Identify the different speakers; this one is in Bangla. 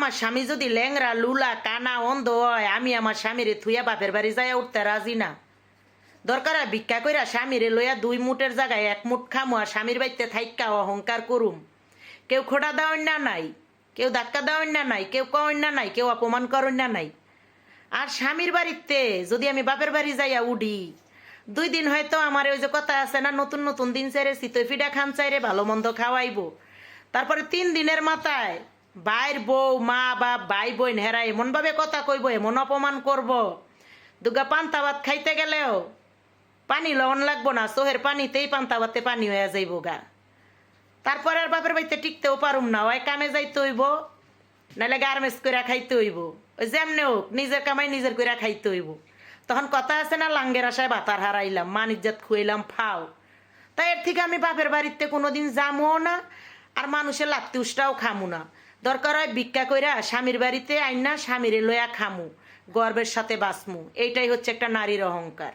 Speaker 1: আমার স্বামী যদি ল্যাংরা লুলা কানা অন্ধ হয়, আমি আমার স্বামীরে থুইয়া বাপের বাড়ি যাইয়া উঠতে রাজি না। দরকার হয় ভিক্ষা কইরা স্বামীরে লইয়া 2 মুঠের জায়গায় 1 মুঠ খামু আর স্বামীর বাড়িতে থাইক্কা অহংকার করুম। কেউ খোটা দেওয়ার না নাই, কেউ ধাক্কা দেওয়ার না নাই, কেউ কওয়ার না নাই, কেউ অপমান করার না নাই। আর স্বামীর বাড়িতে যদি আমি বাপের বাড়ি যাইয়া উঠি, 2 দিন হয়তো আমার ওই যে কথা আছে না, নতুন নতুন দিন চাইরে চিতই ফিডা খান চাইরে ভালো মন্দ খাওয়াইবো। তারপরে 3 দিনের মাথায় ভাইয়ের বউ মা বাপ ভাই বোন হেরা এমনভাবে কথা কইব, এমন অপমান করব, দুগা পান্তা ভাত খাইতে গেলেও পানি লবণ লাগবো না, চোহের পানিতেই পান্তা ভাতে পানি হয়ে যাইব গা। তারপরে আর বাপের বাড়িতে টিকতেও পারুম না, ওই কামে যাইতে হইব, নাহলে গার্মেন্টস করে খাইতে হইব। ওই যেমনে হোক নিজের কামাই নিজের করে খাইতে হইব। তখন কথা আছে না, লাঙ্গের আশায় বাতার হারাইলাম, মান ইজ্জত খুয়াইলাম ফাও। তাই এর থেকে আমি বাপের বাড়িতে কোনোদিন যামও না, আর মানুষের লাত্তি উষ্টাও খামু না। দরকার হয় ভিক্ষা কইরা স্বামীর বাড়িতে আইনা স্বামীরে লইয়া খামু, গর্বের সাথে বাঁচমু। এইটাই হচ্ছে একটা নারীর অহংকার।